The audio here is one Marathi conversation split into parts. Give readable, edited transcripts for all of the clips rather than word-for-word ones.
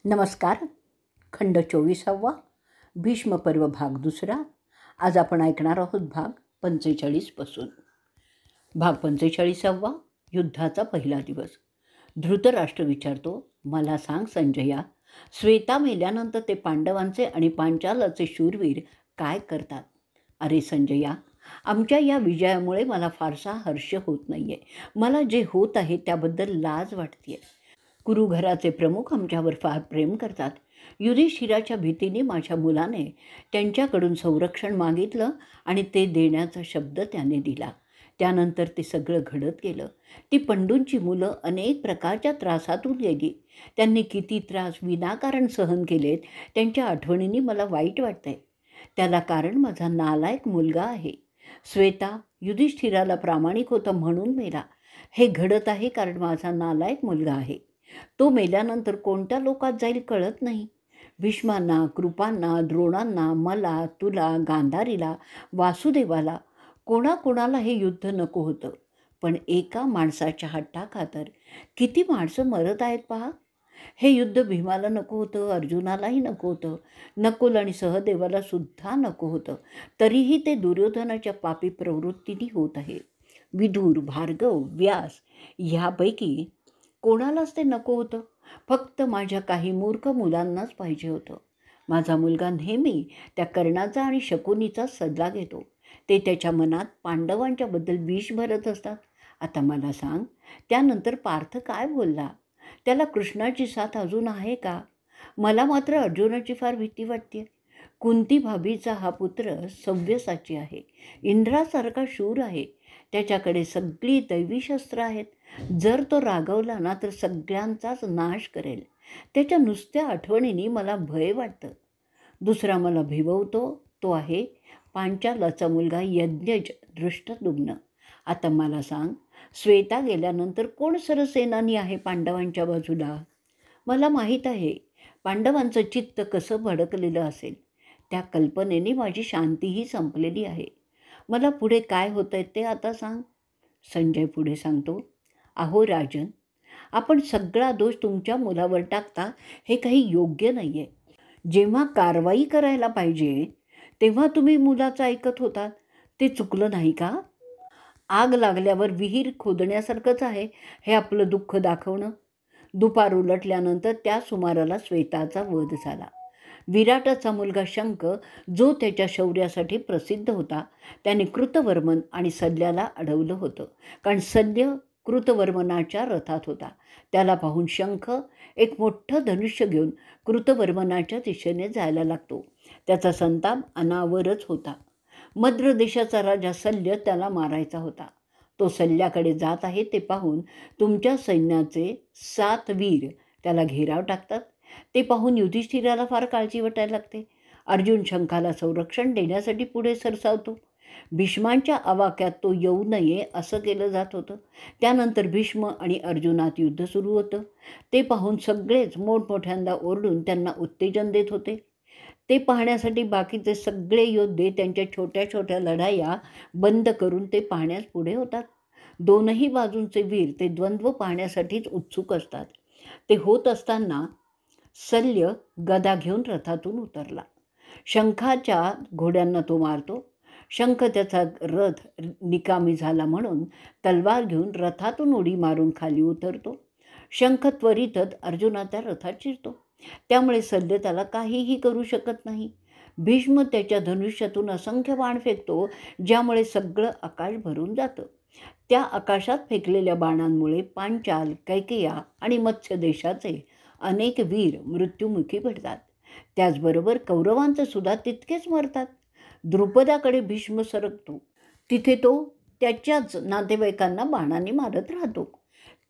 नमस्कार. खंड 24वा भीष्मपर्व भाग 2. आज आपण ऐकणार आहोत भाग 45 पासून. भाग 45वा युद्धाचा पहिला दिवस. धृतराष्ट्र विचारतो, मला सांग संजया, श्वेता मेल्यानंतर ते पांडवांचे आणि पांचालाचे शूरवीर काय करतात? अरे संजया, आमच्या या विजयामुळे मला फारसा हर्ष होत नाही आहे. मला जे होत आहे त्याबद्दल लाज वाटते. कुरुघराचे प्रमुख आमच्यावर फार प्रेम करतात. युधिष्ठिराच्या भीतीने माझ्या मुलाने त्यांच्याकडून संरक्षण मागितलं आणि ते देण्याचा शब्द त्याने दिला. त्यानंतर ते सगळं घडत गेलं. ती पंडूंची मुलं अनेक प्रकारच्या त्रासातून गेली. त्यांनी किती त्रास विनाकारण सहन केलेत त्यांच्या आठवणींनी मला वाईट वाटतंय. त्याला कारण माझा नालायक मुलगा आहे. श्वेता युधिष्ठिराला प्रामाणिक होता म्हणून मेला. हे घडत आहे कारण माझा नालायक मुलगा आहे. तो मेल्यानंतर कोणत्या लोकात जाईल कळत नाही. भीष्मांना, कृपांना, द्रोणांना, मला, तुला, गांधारीला, वासुदेवाला, कोणाकोणाला हे युद्ध नको होतं. पण एका माणसाच्या हट्टाखातर किती माणसं मरत आहेत पहा. हे युद्ध भीमाला नको होतं, अर्जुनालाही नको होतं, नकुल आणि सहदेवाला सुद्धा नको होतं. तरीही ते दुर्योधनाच्या पापी प्रवृत्तीने होत आहे. विदुर, भार्गव, व्यास ह्यापैकी कोणालाच ते नको होतं. फक्त माझ्या काही मूर्ख मुलांनाच पाहिजे होतं. माझा मुलगा नेहमी त्या कर्णाचा आणि शकुनीचा सल्ला घेतो. ते त्याच्या मनात पांडवांच्याबद्दल विष भरत असतात. आता मला सांग, त्यानंतर पार्थ काय बोलला? त्याला कृष्णाची साथ अजून आहे का? मला मात्र अर्जुनाची फार भीती वाटते. कुंती भाभीचा हा पुत्र सव्यसाची आहे. इंद्रासारखा शूर आहे. त्याच्याकडे सगळी दैवी शस्त्र आहेत. जर तो रागवला ना तर सगळ्यांचाच नाश करेल. त्याच्या नुसत्या आठवणीने मला भय वाटतं. दुसरा मला भिववतो तो आहे पांचालाचा मुलगा यज्ञज दृष्टद्युम्न. आता मला सांग, श्वेता गेल्यानंतर कोण सरसेनानी आहे पांडवांच्या बाजूला? मला माहीत आहे पांडवांचं चित्त कसं भडकलेलं असेल. त्या कल्पनेने माझी शांतीही संपलेली आहे. मला पुढे काय होतं आहे ते आता सांग. संजय पुढे सांगतो, अहो राजन, आपण सगळा दोष तुमच्या मुलावर टाकता हे काही योग्य नाही आहे. जेव्हा कारवाई करायला पाहिजे तेव्हा तुम्ही मुलाचं ऐकत होतात. ते चुकलं नाही का? आग लागल्यावर विहीर खोदण्यासारखंच आहे हे आपलं दुःख दाखवणं. दुपार उलटल्यानंतर त्या सुमाराला श्वेताचा वध झाला. विराटाचा मुलगा शंख, जो त्याच्या शौर्यासाठी प्रसिद्ध होता, त्याने कृतवर्मन आणि सल्याला अडवलं होतं. कारण सल्य कृतवर्मनाच्या रथात होता. त्याला पाहून शंख एक मोठं धनुष्य घेऊन कृतवर्मनाच्या दिशेने जायला लागतो. त्याचा संताप अनावरच होता. मद्र देशाचा राजा सल्य त्याला मारायचा होता. तो सल्याकडे जात आहे ते पाहून तुमच्या सैन्याचे 7 वीर त्याला घेराव टाकतात. ते पाहून युधिष्ठिराला फार काळजी वाटायला लागते. अर्जुन शंखाला संरक्षण देण्यासाठी पुढे सरसावतो. भीष्मांच्या आवाक्यात तो येऊ नये असं केलं जात होतं. त्यानंतर भीष्म आणि अर्जुनात युद्ध सुरू होतं. ते पाहून सगळेच मोठमोठ्यांदा ओरडून त्यांना उत्तेजन देत होते. ते पाहण्यासाठी बाकीचे सगळे योद्धे त्यांच्या छोट्या छोट्या लढाया बंद करून ते पाहण्यास पुढे होतात. दोनही बाजूंचे वीर ते द्वंद्व पाहण्यासाठीच उत्सुक असतात. ते होत असताना सल्य गदा घेऊन रथातून उतरला. शंखाच्या घोड्यांना तो मारतो. शंख त्याचा रथ निकामी झाला म्हणून तलवार घेऊन रथातून उडी मारून खाली उतरतो. शंख त्वरितच अर्जुनाच्या रथात शिरतो. त्यामुळे सल्य त्याला काहीही करू शकत नाही. भीष्म त्याच्या धनुष्यातून असंख्य बाण फेकतो, ज्यामुळे सगळं आकाश भरून जातं. त्या आकाशात फेकलेल्या बाणांमुळे पांचाल, कैकेया आणि मत्स्य देशाचे अनेक वीर मृत्युमुखी पडतात. त्याचबरोबर कौरवांचे सुद्धा तितकेच मरतात. द्रुपदाकडे भीष्म सरकतो. तिथे तो त्याच्याच नातेवाईकांना बाणाने मारत राहतो.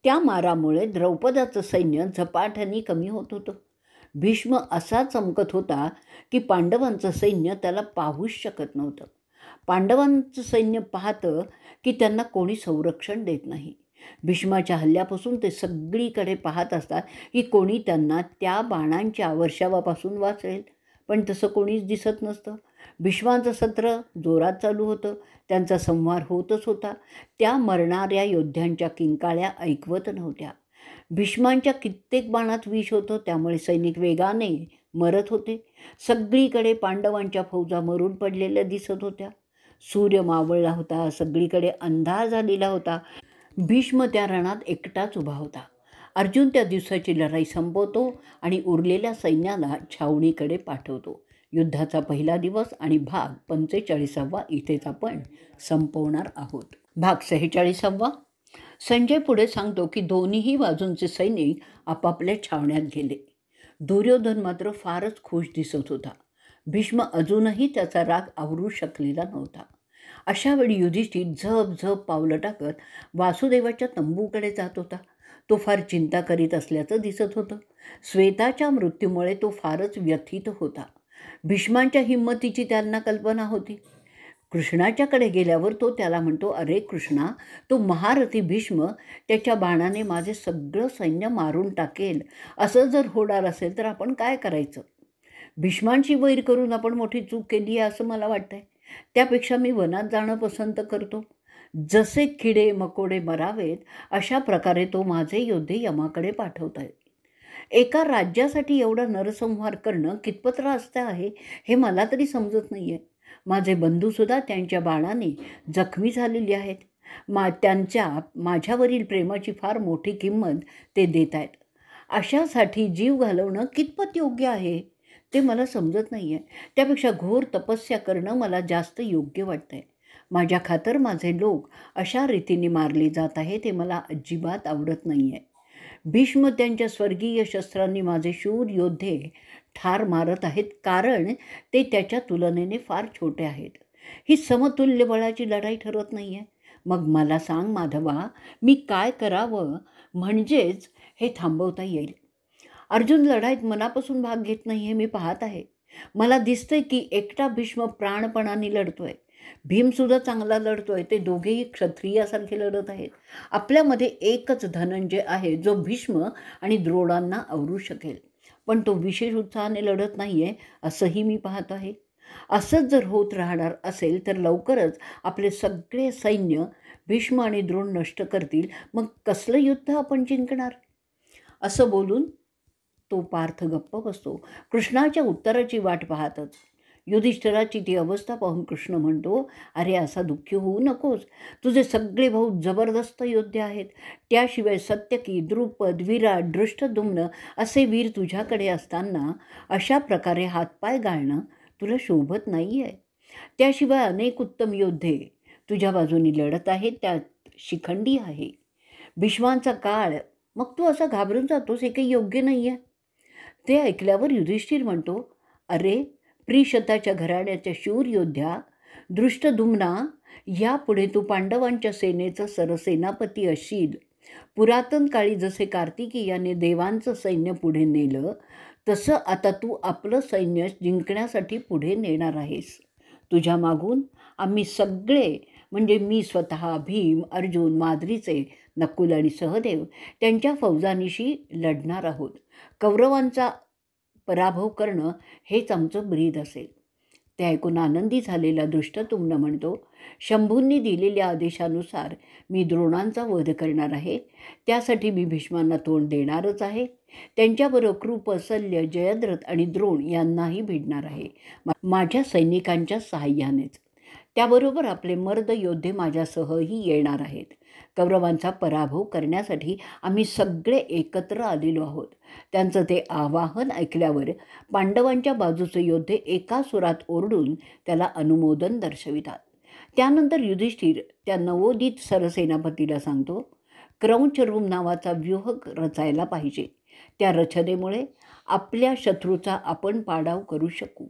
त्या मारामुळे द्रौपदाचं सैन्य झपाट्याने कमी होत होतं. भीष्म असा चमकत होता की पांडवांचं सैन्य त्याला पाहूच शकत नव्हतं. पांडवांचं सैन्य पाहतं की त्यांना कोणी संरक्षण देत नाही. भीष्माच्या हल्ल्यापासून ते सगळीकडे पाहत असतात की कोणी त्यांना त्या बाणांच्या वर्षावापासून वाचवेल, पण तसं कोणीच दिसत नसतं. भीष्माचं सत्र जोरात चालू होतं. त्यांचा संहार होतच होता. त्या मरणाऱ्या योद्ध्यांच्या किंकाळ्या ऐकवत नव्हत्या. भीष्मांच्या कित्येक बाणात विष होतं, त्यामुळे सैनिक वेगाने मरत होते. सगळीकडे पांडवांच्या फौजा मरून पडलेल्या दिसत होत्या. सूर्य मावळला होता, सगळीकडे अंधार झालेला होता. भीष्म त्या रणात एकटाच उभा होता. अर्जुन त्या दिवसाची लढाई संपवतो आणि उरलेल्या सैन्याला छावणीकडे पाठवतो. युद्धाचा पहिला दिवस आणि भाग 45वा इथेच आपण संपवणार आहोत. भाग 46वा. संजय पुढे सांगतो की दोन्हीही बाजूंचे सैनिक आपापल्या छावण्यात गेले. दुर्योधन मात्र फारच खुश दिसत होता. भीष्म अजूनही त्याचा राग आवरू शकलेला नव्हता. अशावेळी युधिष्ठिर झप झप पावलं टाकत वासुदेवाच्या तंबूकडे जात होता. तो फार चिंता करीत असल्याचं दिसत होतं. श्वेताच्या मृत्यूमुळे तो फारच व्यथित होता. भीष्मांच्या हिंमतीची त्यांना कल्पना होती. कृष्णाच्याकडे गेल्यावर तो त्याला म्हणतो, अरे कृष्णा, तो महारथी भीष्म त्याच्या बाणाने माझे सगळं सैन्य मारून टाकेल. असं जर होणार असेल तर आपण काय करायचं? भीष्मांची वैर करून आपण मोठी चूक केली आहे असं मला वाटतंय. त्यापेक्षा मी वनात जाणं पसंत करतो. जसे किडे मकोडे मरावेत अशा प्रकारे तो माझे योद्धे यमाकडे पाठवत आहे. एका राज्यासाठी एवढा नरसंहार करणं कितपत रास्त आहे हे मला तरी समजत नाही आहे. माझे बंधूसुद्धा त्यांच्या बाणाने जखमी झालेले आहेत. त्यांच्या माझ्यावरील प्रेमाची फार मोठी किंमत ते देत आहेत. अशासाठी जीव घालवणं कितपत योग्य आहे ते मला समजत नाही आहे. त्यापेक्षा घोर तपस्या करणं मला जास्त योग्य वाटतं आहे. माझ्या खातर माझे लोक अशा रीतीने मारले जात आहे ते मला अजिबात आवडत नाही आहे. भीष्म त्यांच्या स्वर्गीय शस्त्रांनी माझे शूर योद्धे ठार मारत आहेत, कारण ते त्याच्या तुलनेने फार छोटे आहेत. ही समतुल्य बळाची लढाई ठरत नाही आहे. मग मला सांग माधवा, मी काय करावं म्हणजेच हे थांबवता येईल? अर्जुन लढाईत मनापासून भाग घेत नाही हे मी पाहत आहे. मला दिसतंय की एकटा भीष्म प्राणपणाने लढतोय. भीमसुद्धा चांगला लढतोय. ते दोघेही क्षत्रियासारखे लढत आहेत. आपल्यामध्ये एकच धनंजय आहे जो भीष्म आणि द्रोणांना आवरू शकेल, पण तो विशेष उत्साहाने लढत नाही आहे असंही मी पाहत आहे. असंच जर होत राहणार असेल तर लवकरच आपले सगळे सैन्य भीष्म आणि द्रोण नष्ट करतील. मग कसलं युद्ध आपण जिंकणार? असं बोलून तो पार्थ गप्प बसतो, कृष्णाच्या उत्तराची वाट पाहतच. युधिष्ठिराची ती अवस्था पाहून कृष्ण म्हणतो, अरे असा दुःखी होऊ नकोस. तुझे सगळे भाऊ जबरदस्त योद्धे आहेत. त्याशिवाय सत्यकी, द्रुपद, विराट, दृष्टद्युम्न असे वीर तुझ्याकडे असताना अशा प्रकारे हातपाय गाळणं तुला शोभत नाही आहे. त्याशिवाय अनेक उत्तम योद्धे तुझ्या बाजूनी लढत आहेत. त्यात शिखंडी आहे. भीष्मांचा काळ. मग तू असा घाबरून जातोस हे काही योग्य नाही आहे. ते ऐकल्यावर युधिष्ठिर म्हणतो, अरे प्रिशताच्या घराण्याच्या शूर योद्ध्या दृष्टद्युम्ना, यापुढे तू पांडवांच्या सेनेचा सरसेनापती असशील. पुरातन काळी जसे कार्तिकेयाने देवांचं सैन्य पुढे नेलं तसं आता तू आपलं सैन्य जिंकण्यासाठी पुढे नेणार आहेस. तुझ्या मागून आम्ही सगळे म्हणजे मी स्वतः, भीम, अर्जुन, माद्रीचे, नकुल आणि सहदेव त्यांच्या फौजांनीशी लढणार आहोत. कौरवांचा पराभव करणं हेच आमचं ब्रीद असेल. ते ऐकून आनंदी झालेला दृष्टद्युम्न म्हणतो, शंभूंनी दिलेल्या आदेशानुसार मी द्रोणांचा वध करणार आहे. त्यासाठी मी भीष्मांना तोंड देणारच आहे. त्यांच्याबरोबर कृप, शल्य, जयद्रथ आणि द्रोण यांनाही भिडणार आहे माझ्या सैनिकांच्या सहाय्यानेच. त्याबरोबर आपले मर्द योद्धे माझ्यासहही येणार आहेत. कौरवांचा पराभव करण्यासाठी आम्ही सगळे एकत्र आलेलो आहोत. त्यांचं ते आवाहन ऐकल्यावर पांडवांच्या बाजूचे योद्धे एका सुरात ओरडून त्याला अनुमोदन दर्शवितात. त्यानंतर युधिष्ठिर त्या नवोदित सरसेनापतीला सांगतो, क्रौंचरूम नावाचा व्यूह रचायला पाहिजे. त्या रचनेमुळे आपल्या शत्रूचा आपण पाडाव करू शकू.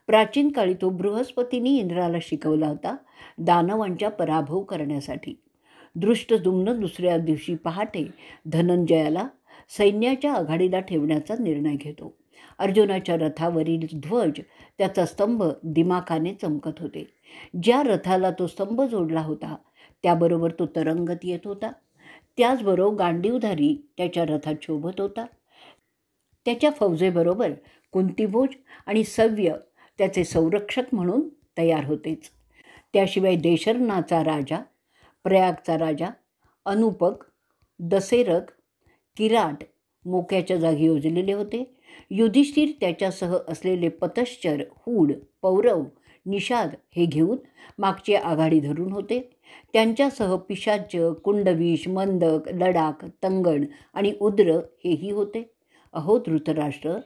प्राचीन काळी तो बृहस्पतींनी इंद्राला शिकवला होता दानवांचा पराभव करण्यासाठी. दृष्टद्युम्न दुसऱ्या दिवशी पहाटे धनंजयाला सैन्याच्या आघाडीला ठेवण्याचा निर्णय घेतो. अर्जुनाच्या रथावरील ध्वज, त्याचा स्तंभ दिमाखाने चमकत होते. ज्या रथाला तो स्तंभ जोडला होता त्याबरोबर तो तरंगत येत होता. त्याचबरोबर गांडीवधारी त्याच्या रथात शोभत होता. त्याच्या फौजेबरोबर कुंतीभोज आणि सव्य त्याचे संरक्षक म्हणून तयार होतेच. त्याशिवाय देशर्नाचा राजा, प्रयागचा राजा अनुपक, दसेरथ, किराट मोक्याच्या जागी योजलेले होते. युधिष्ठिर त्याच्यासह असलेले पतश्चर, हूड, पौरव, निषाद हे घेऊन मागची आघाडी धरून होते. त्यांच्यासह पिशाच, कुंडविष, मंदक, लडाख, तंगण आणि उद्र हेही होते. अहो धृतराष्ट्र,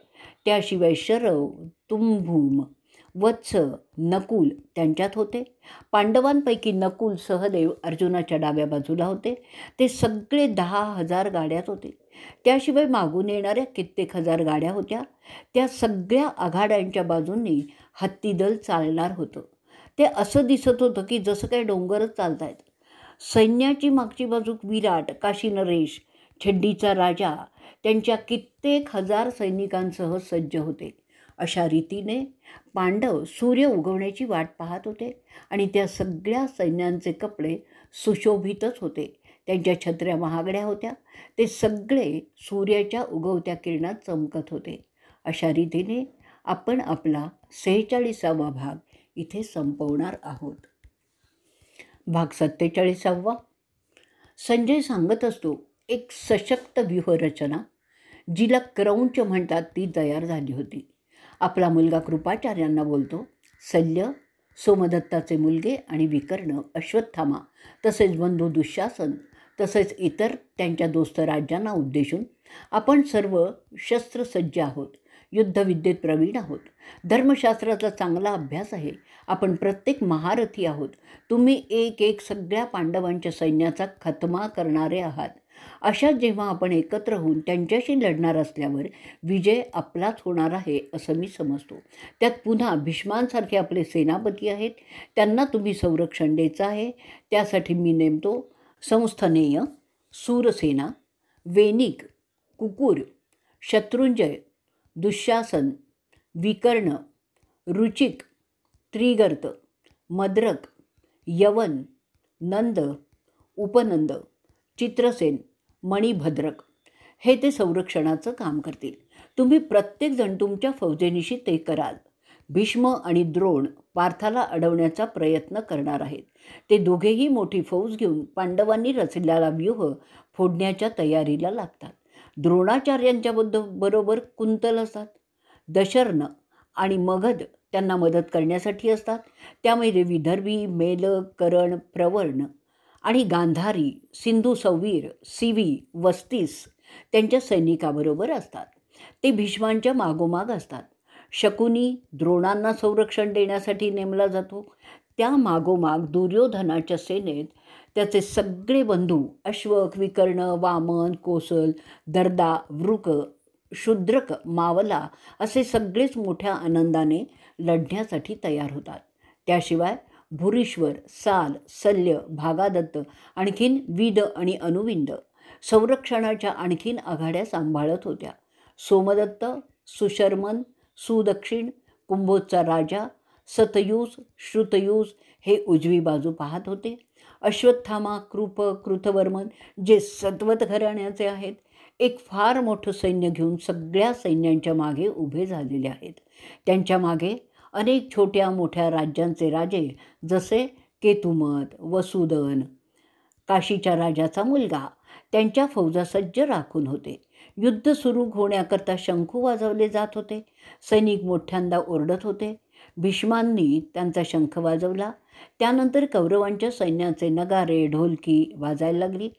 त्याशिवाय शरव, तुम्भूम, वत्स, नकुल त्यांच्यात होते. पांडवांपैकी नकुल, सहदेव अर्जुनाच्या डाव्या बाजूला होते. ते सगळे 10,000 गाड्यात होते. त्याशिवाय मागून येणाऱ्या कित्येक हजार गाड्या होत्या. त्या सगळ्या आघाड्यांच्या बाजूंनी हत्तीदल चालणार होतं. ते असं दिसत होतं की जसं काही डोंगरच चालत आहेत. सैन्याची मागची बाजू विराट, काशीनरेश, छड्डीचा राजा त्यांच्या कित्येक हजार सैनिकांसह सज्ज होते. अशा रीतीने पांडव सूर्य उगवण्याची वाट पाहत होते आणि त्या सगळ्या सैन्यांचे कपडे सुशोभितच होते. त्यांच्या छत्र्या महागड्या होत्या. ते सगळे सूर्याच्या उगवत्या किरणात चमकत होते. अशा रीतीने आपण आपला 46वा भाग इथे संपवणार आहोत. भाग 47. संजय सांगत असतो, एक सशक्त व्यूहरचना जिला क्रौंच म्हणतात ती तयार झाली होती. आपला मुलगा कृपाचार्यांना बोलतो, शल्य, सोमदत्ताचे मुलगे आणि विकर्ण, अश्वत्थामा तसेच बंधू दुःशासन तसेच इतर त्यांच्या दोस्त राज्यांना उद्देशून, आपण सर्व शस्त्रसज्ज आहोत, युद्धविद्येत प्रवीण आहोत, धर्मशास्त्राचा चांगला अभ्यास आहे, आपण प्रत्येक महारथी आहोत, तुम्ही एक एक सगळ्या पांडवांच्या सैन्याचा खतमा करणारे आहात. अशा जेव्हा आपण एकत्र होऊन त्यांच्याशी लढणार असल्यावर विजय आपलाच होणार आहे असं मी समजतो. त्यात पुन्हा भीष्मांसारखे आपले सेनापती आहेत, त्यांना तुम्ही संरक्षण द्यायचं आहे. त्यासाठी मी नेमतो संस्थनेय, सूरसेना, वेनिक, कुकुर, शत्रुंजय, दुःशासन, विकर्ण, रुचिक, त्रिगर्त, मद्रक, यवन, नंद, उपनंद, चित्रसेन, मणिभद्रक हे ते संरक्षणाचं काम करतील. तुम्ही प्रत्येकजण तुमच्या फौजेनिशी ते कराल. भीष्म आणि द्रोण पार्थाला अडवण्याचा प्रयत्न करणार आहेत. ते दोघेही मोठी फौज घेऊन पांडवांनी रचलेला व्यूह फोडण्याच्या तयारीला लागतात. द्रोणाचार्यांच्या बरोबर कुंतल असतात. दशर्न आणि मगध त्यांना मदत करण्यासाठी असतात. त्यामुळे विदर्भी, मेलक, करण, प्रवर्ण आणि गांधारी, सिंधू सौवीर, सिवी, वस्तीस त्यांच्या सैनिकाबरोबर असतात. ते भीष्मांच्या मागोमाग असतात. शकुनी द्रोणांना संरक्षण देण्यासाठी नेमला जातो. त्या मागोमाग दुर्योधनाच्या सेनेत त्याचे सगळे बंधू अश्वक, विकर्ण, वामन, कोसल, दर्दा, वृक, शूद्रक, मावला असे सगळेच मोठ्या आनंदाने लढण्यासाठी तयार होतात. त्याशिवाय भुरीश्वर, साल, शल्य, भागादत्त, आणखीन विद आणि अनुविंद संरक्षणाच्या आणखीन आघाड्या सांभाळत होत्या. सोमदत्त, सुशर्मन, सुदक्षिण, कुंभोजचा राजा, सतयूज, श्रुतयूज हे उजवी बाजू पाहत होते. अश्वत्थामा, कृप, कृतवर्मन जे सत्वत घराण्याचे आहेत, एक फार मोठं सैन्य घेऊन सगळ्या सैन्यांच्या मागे उभे झालेले आहेत. त्यांच्या मागे अनेक छोट्या मोठ्या राज्यांचे राजे जसे केतुमत, वसुदन, काशीच्या राजाचा मुलगा त्यांच्या फौजा सज्ज राखून होते. युद्ध सुरू होण्याकरता शंखू वाजवले जात होते. सैनिक मोठ्यांदा ओरडत होते. भीष्मांनी त्यांचा शंख वाजवला. त्यानंतर कौरवांच्या सैन्याचे नगारे, ढोलकी वाजायला लागली.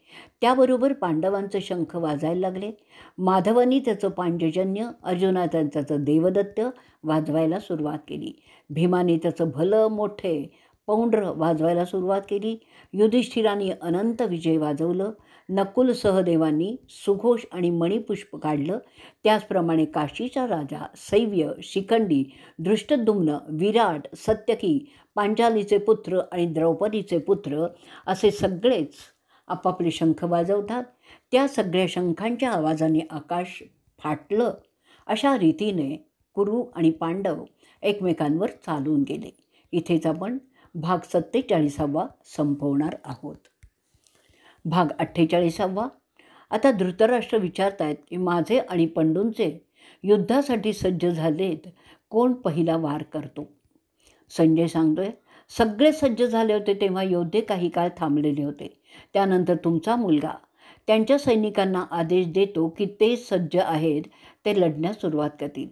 त्याबरोबर पांडवांचे शंख वाजायला लागले. माधवांनी त्याचं पांचजन्य, अर्जुना त्याचं देवदत्त वाजवायला सुरुवात केली. भीमाने त्याचं भलं मोठे पौंड्र वाजवायला सुरुवात केली. युधिष्ठिराने अनंत विजय वाजवलं. नकुल सहदेवांनी सुघोष आणि मणिपुष्प काढलं. त्याचप्रमाणे काशीचा राजा, शैव्य, शिखंडी, धृष्टद्युम्न, विराट, सत्यकी, पांचालीचे पुत्र आणि द्रौपदीचे पुत्र असे सगळेच आपापले शंख वाजवतात. त्या सगळ्या शंखांच्या आवाजाने आकाश फाटलं. अशा रीतीने कुरु आणि पांडव एकमेकांवर चालून गेले. इथेच आपण भाग 47 संपवणार आहोत. भाग 48. आता धृतराष्ट्र विचारतायत की माझे आणि पंडूंचे युद्धासाठी सज्ज झालेत, कोण पहिला वार करतो? संजय सांगतोय, सगळे सज्ज झाले होते तेव्हा योद्धे काही काळ थांबलेले होते. त्यानंतर तुमचा मुलगा त्यांच्या सैनिकांना आदेश देतो की ते सज्ज आहेत, ते लढण्यास सुरुवात करतील.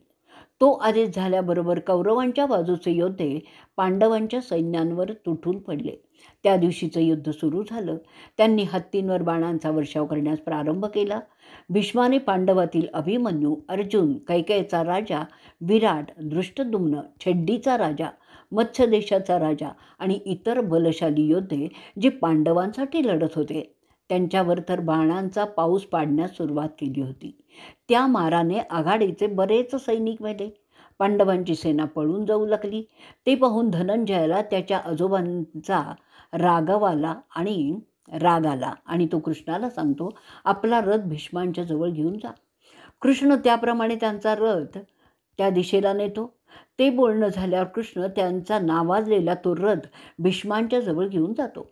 तो आदेश झाल्याबरोबर कौरवांच्या बाजूचे योद्धे पांडवांच्या सैन्यांवर तुटून पडले. त्या दिवशीचं युद्ध सुरू झालं. त्यांनी हत्तींवर बाणांचा वर्षाव करण्यास प्रारंभ केला. भीष्माने पांडवातील अभिमन्यू, अर्जुन, कैकेयीचा राजा, विराट, दृष्टद्युम्न, छेड्डीचा राजा, मत्स्य देशाचा राजा आणि इतर बलशाली योद्धे जे पांडवांसाठी लढत होते त्यांच्यावर तर बाणांचा पाऊस पाडण्यास सुरुवात केली होती. त्या माराने आघाडीचे बरेच सैनिक मेले. पांडवांची सेना पळून जाऊ लागली. ते पाहून धनंजयाला त्याच्या आजोबांचा राग आला आणि तो कृष्णाला सांगतो, आपला रथ भीष्मांच्या जवळ घेऊन जा. कृष्ण त्याप्रमाणे त्यांचा रथ त्या दिशेला नेतो. ते बोलणं झाल्यावर कृष्ण त्यांचा नावाजलेला तो रथ भीष्मांच्या जवळ घेऊन जातो.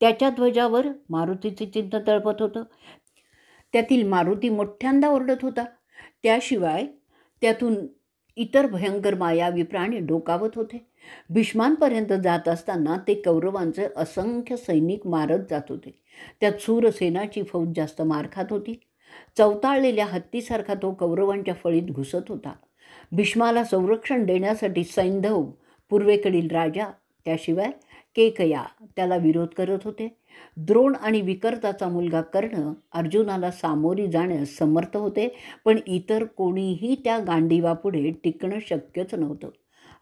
त्याच्या ध्वजावर मारुतीचे चिन्ह तळपत होतं. त्यातील मारुती मोठ्यांदा ओरडत होता. त्याशिवाय त्यातून इतर भयंकर मायावी प्राणी डोकावत होते. भीष्मांपर्यंत जात असताना ते कौरवांचे असंख्य सैनिक मारत जात होते. त्यात सूरसेनाची फौज जास्त मार खात होती. चवताळलेल्या हत्तीसारखा तो कौरवांच्या फळीत घुसत होता. भीष्माला संरक्षण देण्यासाठी सैंधव, पूर्वेकडील राजा, त्याशिवाय केकया त्याला विरोध करत होते. द्रोण आणि विकर्ताचा मुलगा कर्ण अर्जुनाला सामोरी जाण्यास समर्थ होते, पण इतर कोणीही त्या गांडीवापुढे टिकणं शक्यच नव्हतं.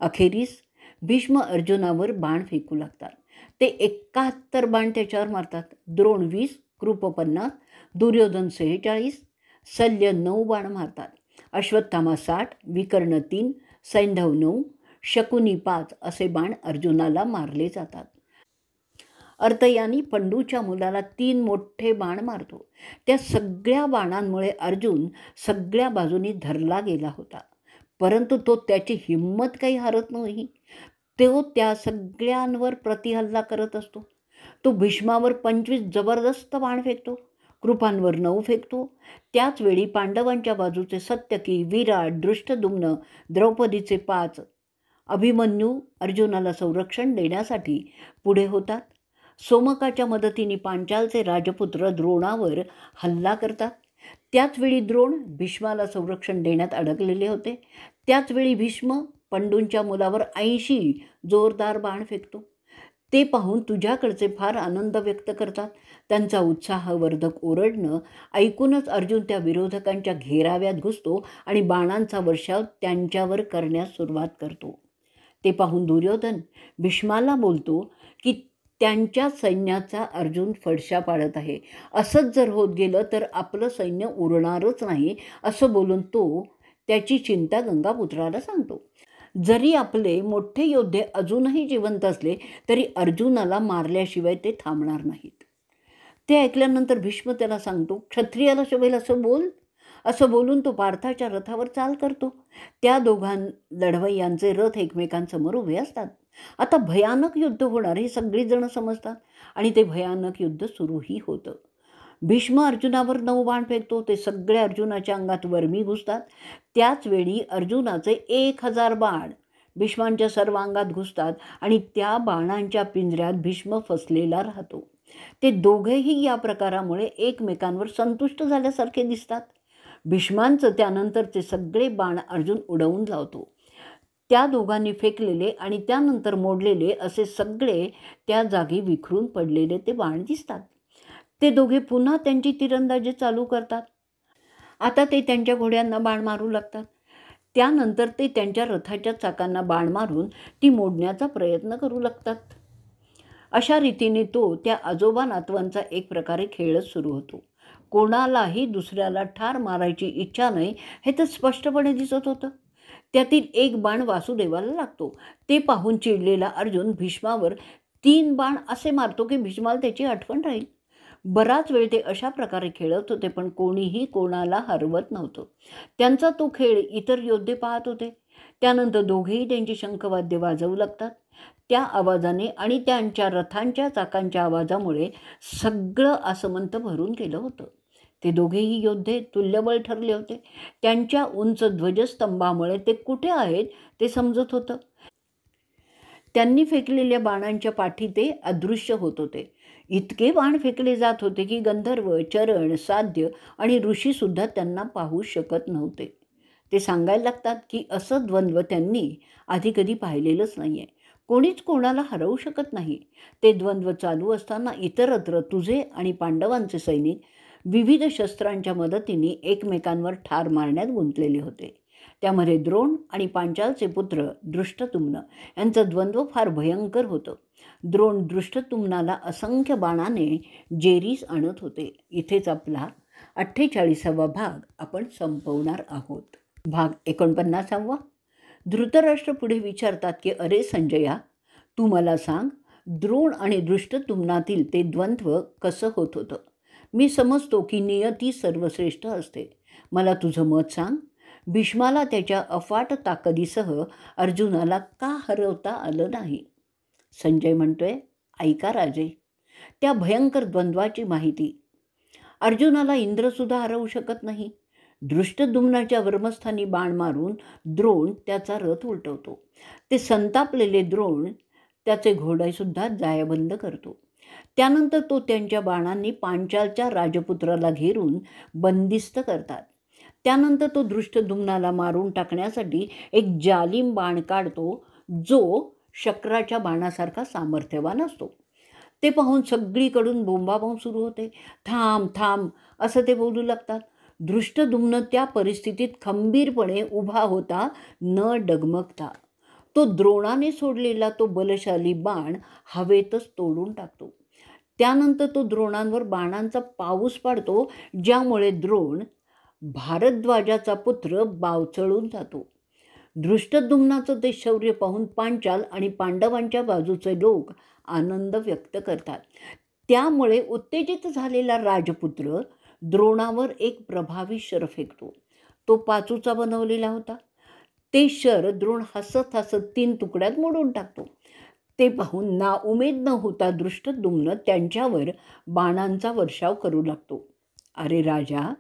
अखेरीस भीष्म अर्जुनावर बाण फेकू लागतात. ते 71 बाण त्याच्यावर मारतात. द्रोण 20, कृप 50, दुर्योधन 46, शल्य 9 बाण मारतात. अश्वत्थामा 60, विकर्ण 3, सैंधव 9, शकुनी 5 असे बाण अर्जुनाला मारले जातात. अर्थयानी पंडूच्या मुलाला 3 मोठे बाण मारतो. त्या सगळ्या बाणांमुळे अर्जुन सगळ्या बाजूनी धरला गेला होता, परंतु तो त्याची हिंमत काही हारत नाही. तो त्या सगळ्यांवर प्रतिहल्ला करत असतो. तो भीष्मावर 25 जबरदस्त बाण फेकतो. कृपांवर 9 फेकतो. त्याचवेळी पांडवांच्या बाजूचे सत्यकी, विराट, दृष्टद्युम्न, द्रौपदीचे 5 अभिमन्यू अर्जुनाला संरक्षण देण्यासाठी पुढे होतात. सोमकाच्या मदतीने पांचालचे राजपुत्र द्रोणावर हल्ला करतात. त्याचवेळी द्रोण भीष्माला संरक्षण देण्यात अडकलेले होते. त्याचवेळी भीष्म पंडूंच्या मुलावर 80 जोरदार बाण फेकतो. ते पाहून तुझ्याकडचे फार आनंद व्यक्त करतात. त्यांचा उत्साहवर्धक ओरडणं ऐकूनच अर्जुन त्या विरोधकांच्या घेराव्यात घुसतो आणि बाणांचा वर्षाव त्यांच्यावर करण्यास सुरुवात करतो. ते पाहून दुर्योधन भीष्माला बोलतो की त्यांच्या सैन्याचा अर्जुन फडशा पाडत आहे. असंच जर होत गेलं तर आपलं सैन्य उरणारच नाही, असं बोलून तो त्याची चिंता गंगापुत्राला सांगतो. जरी आपले मोठे योद्धे अजूनही जिवंत असले तरी अर्जुनाला मारल्याशिवाय ते थांबणार नाहीत. ते ऐकल्यानंतर भीष्म त्याला सांगतो, क्षत्रियाला शोभेल असं बोल. असं बोलून तो पार्थाच्या रथावर चाल करतो. त्या दोघां लढवय्यांचे रथ एकमेकांसमोर उभे असतात. आता भयानक युद्ध होणार हे सगळीजणं समजतात आणि ते भयानक युद्ध सुरूही होतं. भीष्म अर्जुनावर 9 बाण फेकतो. ते सगळे अर्जुनाच्या अंगात वर्मी घुसतात. त्याचवेळी अर्जुनाचे 1000 बाण भीष्मांच्या सर्व अंगात घुसतात आणि त्या बाणांच्या पिंजऱ्यात भीष्म फसलेला राहतो. ते दोघेही या प्रकारामुळे एकमेकांवर संतुष्ट झाल्यासारखे दिसतात. भीष्मांचं त्यानंतरचे सगळे बाण अर्जुन उडवून लावतो. त्या दोघांनी फेकलेले आणि त्यानंतर मोडलेले असे सगळे त्या जागी विखरून पडलेले ते बाण दिसतात. ते दोघे पुन्हा त्यांची तिरंदाजी चालू करतात. आता ते त्यांच्या घोड्यांना बाण मारू लागतात. त्यानंतर ते त्यांच्या रथाच्या चाकांना बाण मारून ती मोडण्याचा प्रयत्न करू लागतात. अशा रीतीने तो त्या आजोबा नातवांचा एक प्रकारे खेळच सुरू होतो. कोणालाही दुसऱ्याला ठार मारायची इच्छा नाही हे तर स्पष्टपणे दिसत होतं. त्यातील एक बाण वासुदेवाला लागतो. ते पाहून चिडलेला अर्जुन भीष्मावर 3 बाण असे मारतो की भीष्माला त्याची आठवण राहील. बराच वेळ ते अशा प्रकारे खेळत होते, पण कोणीही कोणाला हरवत नव्हतं. त्यांचा तो खेळ इतर योद्धे पाहत होते. त्यानंतर दोघेही त्यांची शंखवाद्य वाजवू लागतात. त्या आवाजाने आणि त्यांच्या रथांच्या चाकांच्या आवाजामुळे सगळं आसमंत भरून गेलं होतं. ते दोघेही योद्धे तुल्यबळ ठरले होते. त्यांच्या उंच ध्वजस्तंभामुळे ते कुठे आहेत ते समजत होतं. त्यांनी फेकलेल्या बाणांच्या पाठी ते अदृश्य होत होते. इतके बाण फेकले जात होते की गंधर्व, चरण, साध्य आणि ऋषीसुद्धा त्यांना पाहू शकत नव्हते. ते सांगायला लागतात की असं द्वंद्व त्यांनी आधी कधी पाहिलेलंच नाही आहे. कोणीच कोणाला हरवू शकत नाही. ते द्वंद्व चालू असताना इतरत्र तुझे आणि पांडवांचे सैनिक विविध शस्त्रांच्या मदतीने एकमेकांवर ठार मारण्यात गुंतलेले होते. त्यामध्ये द्रोण आणि पांचालचे पुत्र दृष्टद्युम्न यांचं द्वंद्व फार भयंकर होतं. द्रोण दृष्टद्युम्नाला असंख्य बाणाने जेरीस आणत होते. इथेच आपला 48वा भाग आपण संपवणार आहोत. भाग 49वा. धृतराष्ट्र पुढे विचारतात की अरे संजया, तू मला सांग, द्रोण आणि दृष्टद्युम्नातील ते द्वंद्व कसं होत होतं? मी समजतो की नियती सर्वश्रेष्ठ असते. मला तुझं मत सांग. भीष्माला त्याच्या अफाट ताकदीसह अर्जुनाला का हरवता आलं नाही? संजय म्हणतोय, ऐका राजे, त्या भयंकर द्वंद्वाची माहिती. अर्जुनाला इंद्रसुद्धा हरवू शकत नाही. दृष्टद्युम्नाच्या वर्मस्थानी बाण मारून द्रोण त्याचा रथ उलटवतो. ते संतापलेले द्रोण त्याचे घोडेसुद्धा जायबंद करतो. त्यानंतर तो त्यांच्या बाणांनी पांचालच्या राजपुत्राला घेरून बंदिस्त करतात. त्यानंतर तो दृष्टद्युम्नाला मारून टाकण्यासाठी एक जालिम बाण काढतो, जो शक्राच्या बाणासारखा सामर्थ्यवान असतो. ते पाहून सगळीकडून बोंबाबोंब सुरू होते. थांब थांब असं ते बोलू लागतात. दृष्टद्युम्न त्या परिस्थितीत खंबीरपणे उभा होता, न डगमगता. तो द्रोणाने सोडलेला तो बलशाली बाण हवेतच तोडून टाकतो. त्यानंतर तो द्रोणांवर बाणांचा पाऊस पाडतो, ज्यामुळे द्रोण भारद्वाजाचा पुत्र बावचळून जातो. दृष्टद्युम्नाचं ते शौर्य पाहून पांचाल आणि पांडवांच्या बाजूचे लोक आनंद व्यक्त करतात. त्यामुळे उत्तेजित झालेला राजपुत्र द्रोणावर एक प्रभावी शर फेकतो. तो पाचूचा बनवलेला होता. ते शर द्रोण हसत हसत 3 तुकड्यात मोडून टाकतो. ते पाहून नाउमेद न होता दृष्टद्युम्न त्यांच्यावर बाणांचा वर्षाव करू लागतो. अरे राजा,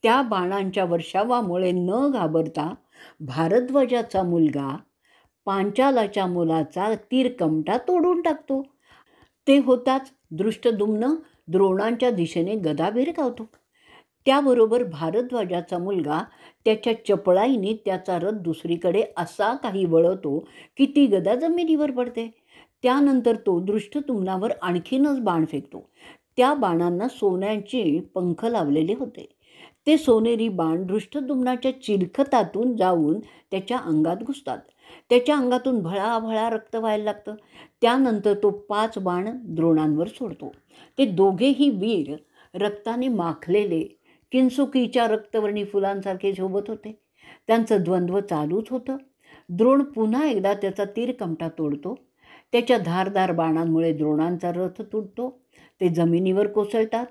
त्या बाणांच्या वर्षावामुळे न घाबरता भारद्वाजाचा मुलगा पांचालाच्या मुलाचा तीरकमठा तोडून टाकतो. ते होताच दृष्टद्युम्न द्रोणांच्या दिशेने गदा भिरकावतो. त्याबरोबर भारद्वाजाचा मुलगा त्याच्या चपळाईने त्याचा रथ दुसरीकडे असा काही वळवतो की ती गदा जमिनीवर पडते. त्यानंतर तो दृष्टद्युम्नावर आणखीनच बाण फेकतो. त्या बाणांना सोन्याचे पंख लावलेले होते. ते सोनेरी बाण दृष्टद्युम्नाच्या चिलखतातून जाऊन त्याच्या अंगात घुसतात. त्याच्या अंगातून भळाभळा रक्त व्हायला लागतं. त्यानंतर तो 5 बाण द्रोणांवर सोडतो. ते दोघेही वीर रक्ताने माखलेले किंसुकीच्या रक्तवर्णी फुलांसारखे शोभत होते. त्यांचं द्वंद्व चालूच होतं. द्रोण पुन्हा एकदा त्याचा तीरकमठा तोडतो. त्याच्या धारदार बाणांमुळे द्रोणांचा रथ तुटतो. ते जमिनीवर कोसळतात.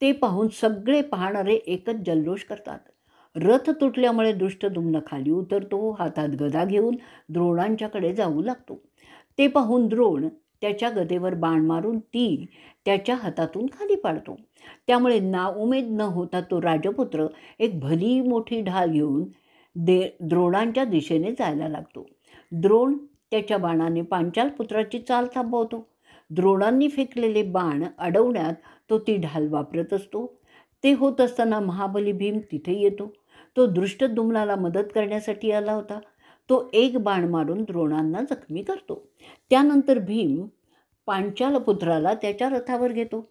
ते पाहून सगळे पाहणारे एकच जल्लोष करतात. रथ तुटल्यामुळे दृष्टद्युम्न खाली उतरतो. हातात गदा घेऊन द्रोणांच्याकडे जाऊ लागतो. ते पाहून द्रोण त्याच्या गदेवर बाण मारून ती त्याच्या हातातून खाली पाडतो. त्यामुळे नाउमेद न होता तो राजपुत्र एक भली मोठी ढाल घेऊन द्रोणांच्या दिशेने जायला लागतो. द्रोण त्याच्या बाणाने पांचाल पुत्राची चाल थांबवतो. द्रोणांनी फेकलेले बाण अडवण्यात तो ती ढाल वापरत असतो. ते होत असताना महाबली भीम तिथे येतो. तो दृष्टद्युम्नाला मदत करण्यासाठी आला होता. तो एक बाण मारून द्रोणांना जखमी करतो. त्यानंतर भीम पांचाल पुत्राला त्याच्या रथावर घेतो.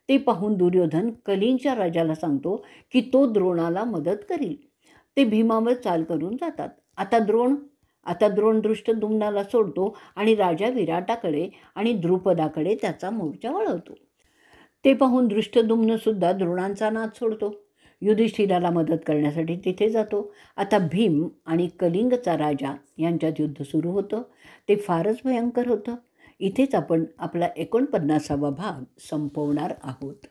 ते पाहून दुर्योधन कलिंगच्या राजाला सांगतो की तो द्रोणाला मदत करील. ते भीमावर चाल करून जातात. आता द्रोण दृष्टद्युम्नाला सोडतो आणि राजा विराटाकडे आणि द्रुपदाकडे त्याचा मोर्चा वळवतो. ते पाहून दृष्टद्युम्नसुद्धा द्रोणांचा नाद सोडतो. युधिष्ठिराला मदत करण्यासाठी तिथे जातो. आता भीम आणि कलिंगचा राजा यांच्यात युद्ध सुरू होतं. ते फारच भयंकर होतं. इथेच आपण आपला 49वा भाग संपवणार आहोत.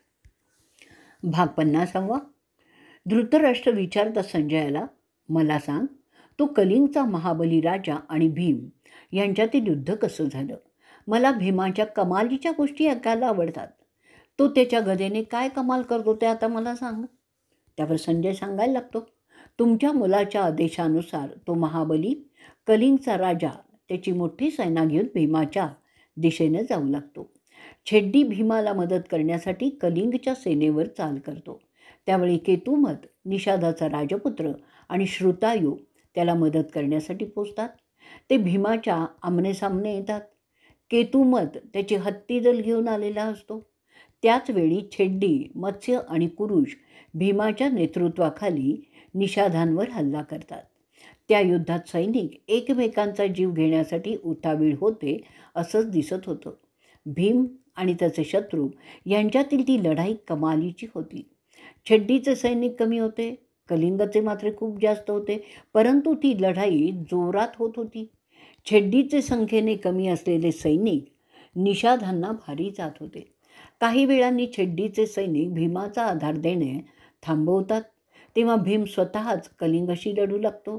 भाग 50वा. धृतराष्ट्र विचारतात संजयाला, मला सांग, तो कलिंगचा महाबली राजा आणि भीम यांच्यातील युद्ध कसं झालं? मला भीमाच्या कमालीच्या गोष्टी ऐकायला आवडतात. तो त्याच्या गदेने काय कमाल करतो ते आता मला सांग. त्यावर संजय सांगायला लागतो, तुमच्या मुलाच्या आदेशानुसार तो महाबली कलिंगचा राजा त्याची मोठी सेना घेऊन भीमाच्या दिशेने जाऊ लागतो. छेड्डी भीमाला मदत करण्यासाठी कलिंगच्या सेनेवर चाल करतो. त्यावेळी केतुमत, निषादाचा राजपुत्र आणि श्रुतायू त्याला मदत करण्यासाठी पोचतात. ते भीमाच्या आमनेसामने येतात. केतुमत त्याची हत्तीदल घेऊन आलेला असतो. त्याचवेळी छेड्डी, मत्स्य आणि कुरुश भीमाच्या नेतृत्वाखाली निषादांवर हल्ला करतात. त्या युद्धात सैनिक एकमेकांचा जीव घेण्यासाठी उतावीळ होते असंच दिसत होतं. भीम आणि त्याचे शत्रू यांच्यातील ती लढाई कमालीची होती. छेड्डीचे सैनिक कमी होते, कलिंगचे मात्र खूप जास्त होते, परंतु ती लढाई जोरात होत होती. छेड्डीचे संख्येने कमी असलेले सैनिक निषादांना भारी जात होते. काही वेळांनी छेड्डीचे सैनिक भीमाचा आधार देणे थांबवतात. तेव्हा भीम स्वतःच कलिंगाशी लढू लागतो.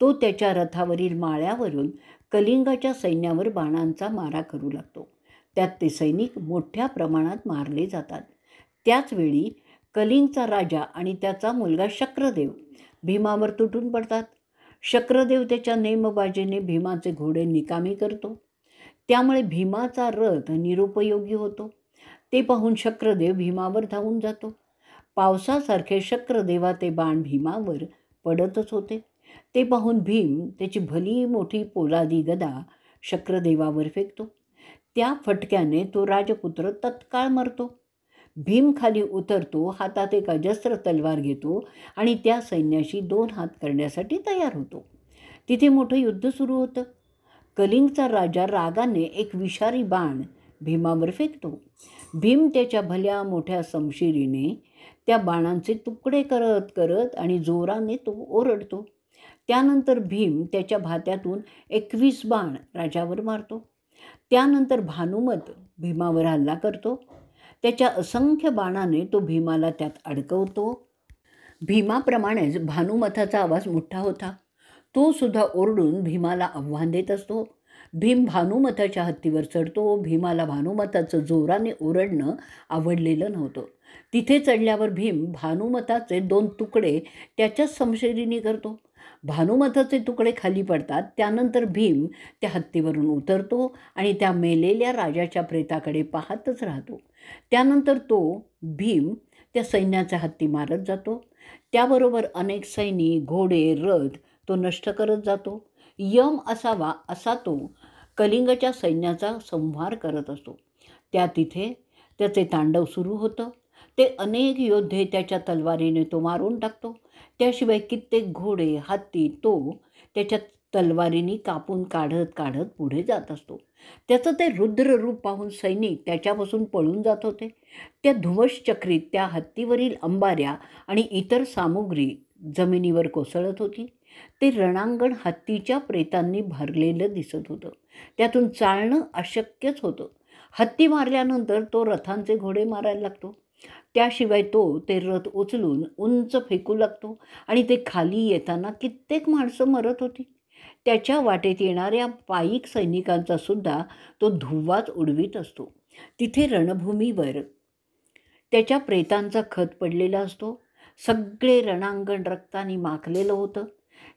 तो त्याच्या रथावरील माळ्यावरून कलिंगाच्या सैन्यावर बाणांचा मारा करू लागतो. त्यात ते सैनिक मोठ्या प्रमाणात मारले जातात. त्याचवेळी कलिंगचा राजा आणि त्याचा मुलगा शक्रदेव भीमावर तुटून पडतात. शक्रदेव त्याच्या नेमबाजीने भीमाचे घोडे निकामी करतो. त्यामुळे भीमाचा रथ निरुपयोगी होतो. ते पाहून शक्रदेव भीमावर धावून जातो. पावसासारखे शक्रदेवाचे बाण भीमावर पडतच होते. ते पाहून भीम त्याची भली मोठी पोलादी गदा शक्रदेवावर फेकतो. त्या फटक्याने तो राजपुत्र तत्काळ मरतो. भीम खाली उतरतो, हातात एक अजस्त्र तलवार घेतो आणि त्या सैन्याशी 2 हात करण्यासाठी तयार होतो. तिथे मोठं युद्ध सुरू होतं. कलिंगचा राजा रागाने एक विषारी बाण भीमावर फेकतो. भीम त्याच्या भल्या मोठ्या समशिरीने त्या बाणांचे तुकडे करत करत आणि जोराने तो ओरडतो. त्यानंतर भीम त्याच्या भात्यातून 21 बाण राजावर मारतो. त्यानंतर भानुमत भीमावर हल्ला करतो. त्याच्या असंख्य बाणाने तो भीमाला त्यात अडकवतो. भीमाप्रमाणेच भानुमथाचा आवाज मोठा होता. तो सुद्धा ओरडून भीमाला आव्हान देत असतो. भीम भानुमथाच्या हत्तीवर चढतो. भीमाला भानुमथाचं जोराने ओरडणं आवडलेलं नव्हतं. तिथे चढल्यावर भीम भानुमथाचे 2 तुकडे त्याच्याच समशेरीने करतो. भानुमथाचे तुकडे खाली पडतात. त्यानंतर भीम त्या हत्तीवरून उतरतो आणि त्या मेलेल्या राजाच्या प्रेताकडे पाहतच राहतो. त्यानंतर तो भीम त्या सैन्याच्या हत्ती मारत जातो. त्याबरोबर अनेक सैनिक, घोडे, रथ तो नष्ट करत जातो. यम असावा असा तो कलिंगच्या सैन्याचा संहार करत असतो. तिथे त्याचे तांडव सुरू होतं. ते अनेक योद्धे त्याच्या तलवारीने तो मारून टाकतो. त्याशिवाय कित्येक घोडे, हत्ती तो त्याच्या तलवारीने कापून काढत काढत पुढे जात असतो. त्याचं ते रुद्र रूप पाहून सैनिक त्याच्यापासून पळून जात होते. त्या धुमश्चक्रीत त्या हत्तीवरील अंबाऱ्या आणि इतर सामुग्री जमिनीवर कोसळत होती. ते रणांगण हत्तीच्या प्रेतांनी भरलेलं दिसत होतं. त्यातून चालणं अशक्यच होतं. हत्ती मारल्यानंतर तो रथांचे घोडे मारायला लागतो. त्याशिवाय तो ते रथ उचलून उंच फेकू लागतो आणि ते खाली येताना कित्येक माणसं मरत होती. त्याच्या वाटेत येणाऱ्या पायीक सैनिकांचा सुद्धा तो धुव्वाच उडवीत असतो. तिथे रणभूमीवर त्याच्या प्रेतांचा खत पडलेला असतो. सगळे रणांगण रक्ताने माखलेलं होतं.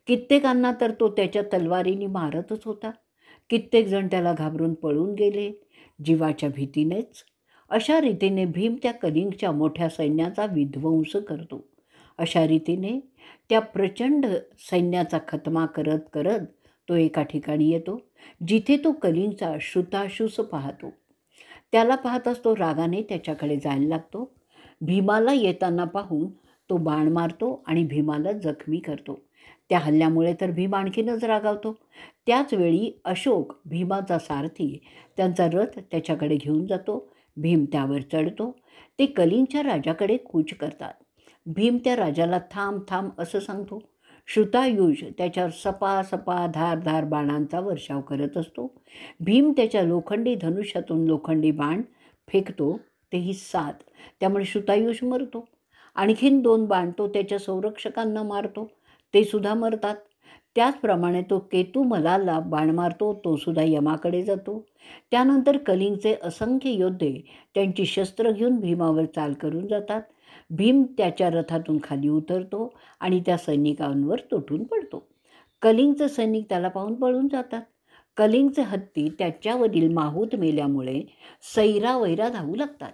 कित्येकांना तर तो त्याच्या तलवारीने मारतच होता. कित्येक जण त्याला घाबरून पळून गेले, जीवाच्या भीतीनेच. अशा रीतीने भीम त्या कलिंगच्या मोठ्या सैन्याचा विध्वंस करतो. अशा रीतीने त्या प्रचंड सैन्याचा खतमा करत करत तो एका ठिकाणी येतो, जिथे तो कलिंगचा श्रुताशुस पाहतो. त्याला पाहताच तो रागाने त्याच्याकडे जायला लागतो. भीमाला येताना पाहून तो बाण मारतो आणि भीमाला जखमी करतो. त्या हल्ल्यामुळे तर भीम आणखीनच रागावतो. त्याचवेळी अशोक, भीमाचा सारथी, त्यांचा रथ त्याच्याकडे घेऊन जातो. भीम त्यावर चढतो. ते कलिंगच्या राजाकडे कूच करतात. भीम त्या राजाला थांब थांब असं सांगतो. श्रुतायुष त्याच्यावर सपा सपा धार धार बाणांचा वर्षाव करत असतो. भीम त्याच्या लोखंडी धनुष्यातून लोखंडी बाण फेकतो, तेही 7. त्यामुळे श्रुतायुष मरतो. आणखीन 2 बाण तो त्याच्या संरक्षकांना मारतो, ते सुद्धा मरतात. त्याचप्रमाणे तो केतुमलाला बाण मारतो, तो सुद्धा यमाकडे जातो. त्यानंतर कलिंगचे असंख्य योद्धे त्यांची शस्त्र घेऊन भीमावर चाल करून जातात. भीम त्याच्या रथातून खाली उतरतो आणि त्या सैनिकांवर तुटून पडतो. कलिंगचे सैनिक त्याला पाहून पळून जातात. कलिंगचे हत्ती त्याच्यावरील माहूत मेल्यामुळे सैरावैरा धावू लागतात.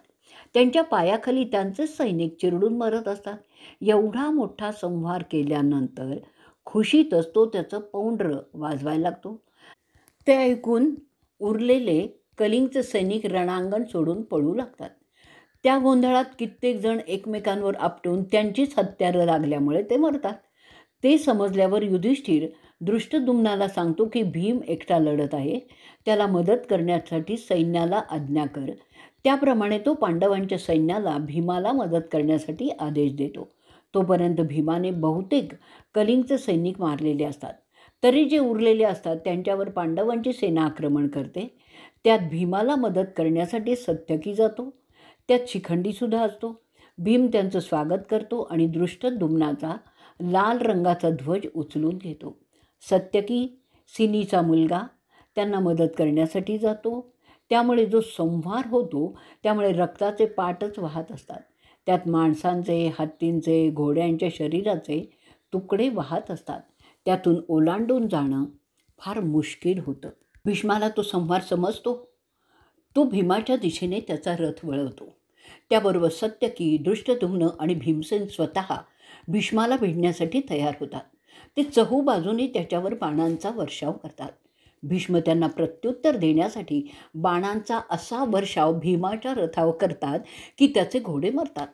त्यांच्या पायाखाली त्यांचेच सैनिक चिरडून मरत असतात. एवढा मोठा संहार केल्यानंतर खुशीतच तो त्याचं पौंड्र वाजवायला लागतो. ते ऐकून उरलेले कलिंगचे सैनिक रणांगण सोडून पळू लागतात. त्या गोंधळात कित्येक जण एकमेकांवर आपटून त्यांचीच हत्यारं लागल्यामुळे ते मरतात. ते समजल्यावर युधिष्ठिर दृष्टद्युम्नाला सांगतो की भीम एकटा लढत आहे, त्याला मदत करण्यासाठी सैन्याला आज्ञा कर. त्याप्रमाणे तो पांडवांच्या सैन्याला भीमाला मदत करण्यासाठी आदेश देतो. तोपर्यंत भीमाने बहुतेक कलिंगचे सैनिक मारलेले असतात. तरी जे उरलेले असतात त्यांच्यावर पांडवांची सेना आक्रमण करते. त्यात भीमाला मदत करण्यासाठी सत्यकी जातो. त्यात शिखंडीसुद्धा असतो. भीम त्यांचं स्वागत करतो आणि दृष्टद्युम्नाचा लाल रंगाचा ध्वज उचलून घेतो. सत्यकी, सिनीचा मुलगा, त्यांना मदत करण्यासाठी जातो. त्यामुळे जो संहार होतो त्यामुळे रक्ताचे पाटच वाहत असतात. त्यात माणसांचे, हत्तींचे, घोड्यांच्या शरीराचे तुकडे वाहत असतात. त्यातून ओलांडून जाणं फार मुश्किल होतं. भीष्माला तो संहार समजतो. तो भीमाच्या दिशेने त्याचा रथ वळवतो. त्याबरोबर सत्यकी, दृष्टद्युम्न आणि भीमसेन स्वतः भीष्माला भिडण्यासाठी तयार होतात. ते चहूबाजूने त्याच्यावर बाणांचा वर्षाव करतात. भीष्म त्यांना प्रत्युत्तर देण्यासाठी बाणांचा असा वर्षाव भीमाच्या रथावर करतात की त्याचे घोडे मरतात.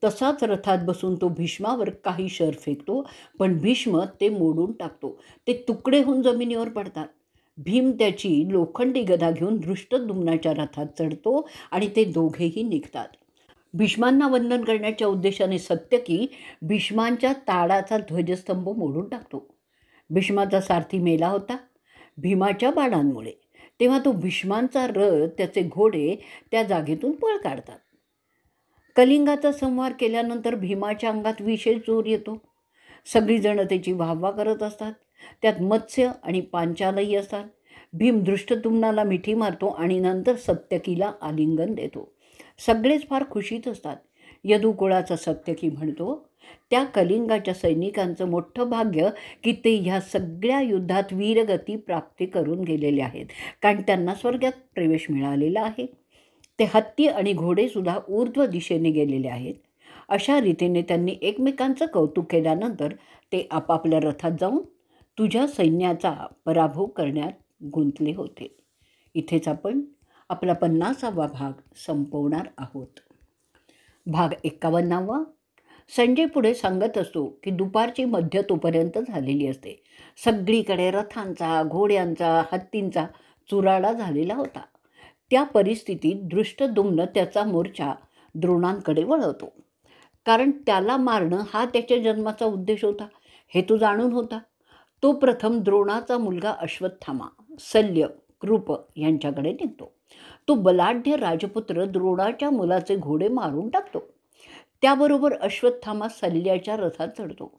तसाच रथात बसून तो भीष्मावर काही शर फेकतो, पण भीष्म ते मोडून टाकतो. ते तुकडे होऊन जमिनीवर पडतात. भीम त्याची लोखंडी गदा घेऊन दृष्टद्युम्नाच्या रथात चढतो आणि ते दोघेही निघतात. भीष्मांना वंदन करण्याच्या उद्देशाने सत्यकी भीष्मांच्या ताडाचा ध्वजस्तंभ मोडून टाकतो. भीष्माचा सारथी मेला होता भीमाच्या बाणांमुळे. तेव्हा तो भीष्मांचा रथ, त्याचे घोडे त्या जागेतून पळ काढतात. कलिंगाचा संहार केल्यानंतर भीमाच्या अंगात विशेष जोर येतो. सगळीजणं त्याची वाहवा करत असतात. त्यात मत्स्य आणि पांचालही असतात. भीम दृष्टद्युम्नाला मिठी मारतो आणि नंतर सत्यकीला आलिंगन देतो. सगळेच फार खुशीत असतात. यदुकुळाचा सत्यकी म्हणतो, त्या कलिंगाच्या सैनिकांचं मोठं भाग्य की ते ह्या सगळ्या युद्धात वीरगती प्राप्ती करून गेलेले आहेत, कारण त्यांना स्वर्गात प्रवेश मिळालेला आहे. ते हत्ती आणि घोडेसुद्धा ऊर्ध्व दिशेने गेलेले आहेत. अशा रीतीने त्यांनी एकमेकांचं कौतुक केल्यानंतर ते आपापल्या रथात जाऊन तुझ्या सैन्याचा पराभव करण्यात गुंतले होते. इथेच आपण आपला 50वा भाग संपवणार आहोत. भाग 51. संजय पुढे सांगत असतो की दुपारची मध्य तोपर्यंत झालेली असते. सगळीकडे रथांचा, घोड्यांचा, हत्तींचा चुराडा झालेला होता. त्या परिस्थितीत दृष्टद्युम्न त्याचा मोर्चा द्रोणांकडे वळवतो. कारण त्याला मारणं हा त्याच्या जन्माचा उद्देश होता, हेतू जाणून होता. तो प्रथम द्रोणाचा मुलगा अश्वत्थामा, शल्य, कृप यांच्याकडे निघतो. तो बलाढ्य राजपुत्र द्रोणाच्या मुलाचे घोडे मारून टाकतो. त्याबरोबर अश्वत्थामा शल्याच्या रथात चढतो.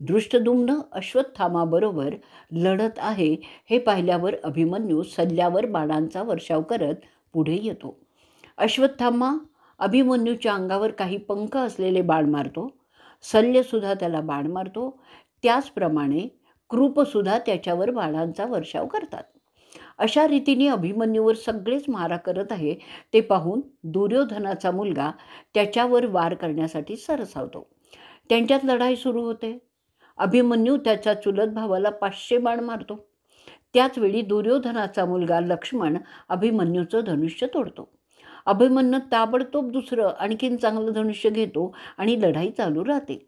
दृष्टद्युम्न अश्वत्थामाबरोबर लढत आहे हे पाहिल्यावर अभिमन्यू शल्यावर बाणांचा वर्षाव करत पुढे येतो. अश्वत्थामा अभिमन्यूच्या अंगावर काही पंख असलेले बाण मारतो. शल्यसुद्धा त्याला बाण मारतो. त्याचप्रमाणे कृपसुद्धा त्याच्यावर बाणांचा वर्षाव करतात. अशा रीतीने अभिमन्यूवर सगळेच मारा करत आहे ते पाहून दुर्योधनाचा मुलगा त्याच्यावर वार करण्यासाठी सरसावतो. त्यांच्यात लढाई सुरू होते. अभिमन्यू त्याच्या चुलत भावाला 500 बाण मारतो. त्याचवेळी दुर्योधनाचा मुलगा लक्ष्मण अभिमन्यूचं धनुष्य तोडतो. अभिमन्यू ताबडतोब दुसरं आणखीन चांगलं धनुष्य घेतो आणि लढाई चालू राहते.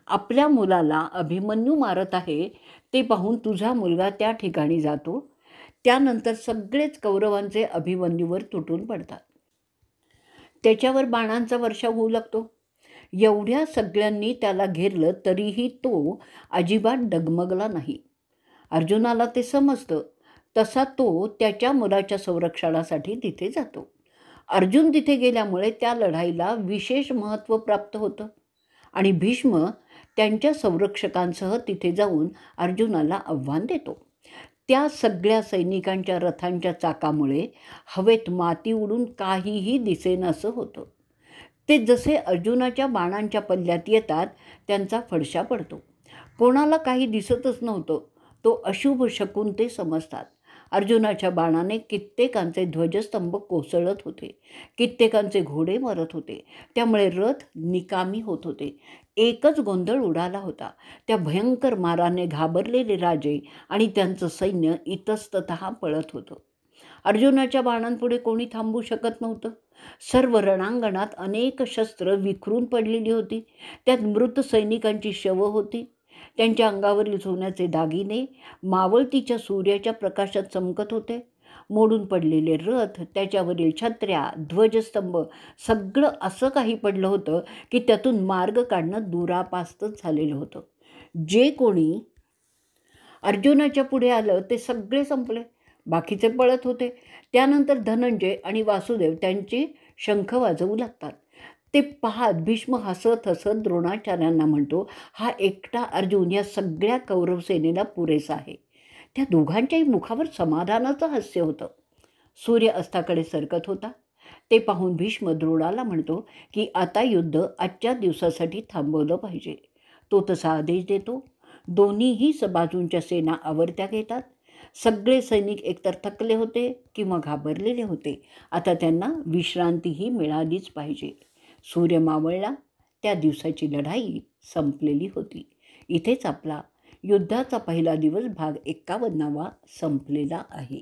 आपल्या मुलाला अभिमन्यू मारत आहे ते पाहून तुझा मुलगा त्या ठिकाणी जातो. त्यानंतर सगळेच कौरवांचे अभिमन्यूवर तुटून पडतात. त्याच्यावर बाणांचा वर्षाव होऊ लागतो. एवढ्या सगळ्यांनी त्याला घेरलं तरीही तो अजिबात डगमगला नाही. अर्जुनाला ते समजतं. तसा तो त्याच्या मुलाच्या संरक्षणासाठी तिथे जातो. अर्जुन तिथे गेल्यामुळे त्या लढाईला विशेष महत्त्व प्राप्त होतं आणि भीष्म त्यांच्या संरक्षकांसह तिथे जाऊन अर्जुनाला आव्हान देतो. त्या सगळ्या सैनिकांच्या रथांच्या चाकामुळे हवेत माती उडून काहीही दिसेनासं होतं. ते जसे अर्जुनाच्या बाणांच्या पल्ल्यात येतात त्यांचा फडशा पडतो. कोणाला काही दिसतच नव्हतं. तो अशुभ शकून ते समजतात. अर्जुनाच्या बाणाने कित्येकांचे ध्वजस्तंभ कोसळत होते, कित्येकांचे घोडे मरत होते. त्यामुळे रथ निकामी होत होते. एकच गोंधळ उडाला होता. त्या भयंकर माराने घाबरलेले राजे आणि त्यांचं सैन्य इतस्ततः पळत होतं. अर्जुनाच्या बाणांपुढे कोणी थांबू शकत नव्हतं. सर्व रणांगणात अनेक शस्त्र विखरून पडलेली होती. त्यात मृत सैनिकांची शवं होती. त्यांच्या अंगावरील सोन्याचे दागिने मावळतीच्या सूर्याच्या प्रकाशात चमकत होते. मोडून पडलेले रथ, त्याच्यावरील छत्र्या, ध्वजस्तंभ सगळं असं काही पडलं होतं की त्यातून मार्ग काढणं दुरापास्तच झालेलं होतं. जे कोणी अर्जुनाच्या पुढे आलं ते सगळे संपले. बाकीचे पळत होते. त्यानंतर धनंजय आणि वासुदेव त्यांची शंख वाजवू लागतात. ते पाहत भीष्म हसत हसत द्रोणाचार्यांना म्हणतो, हा एकटा अर्जुन या सगळ्या कौरव सेनेला पुरेसा आहे. त्या दोघांच्याही मुखावर समाधानाचं हास्य होतं. सूर्य अस्ताकडे सरकत होता. ते पाहून भीष्म द्रोणाला म्हणतो की आता युद्ध आजच्या दिवसासाठी थांबवलं पाहिजे. तो तसा आदेश देतो. दोन्हीही बाजूंच्या सेना आवरत्या घेतात. सगळे सैनिक एकतर थकले होते किंवा घाबरलेले होते. आता त्यांना विश्रांतीही मिळालीच पाहिजे. सूर्य मावळला. त्या दिवसाची लढाई संपलेली होती. इथेच आपला युद्धाचा पहिला दिवस भाग 51वा संपलेला आहे.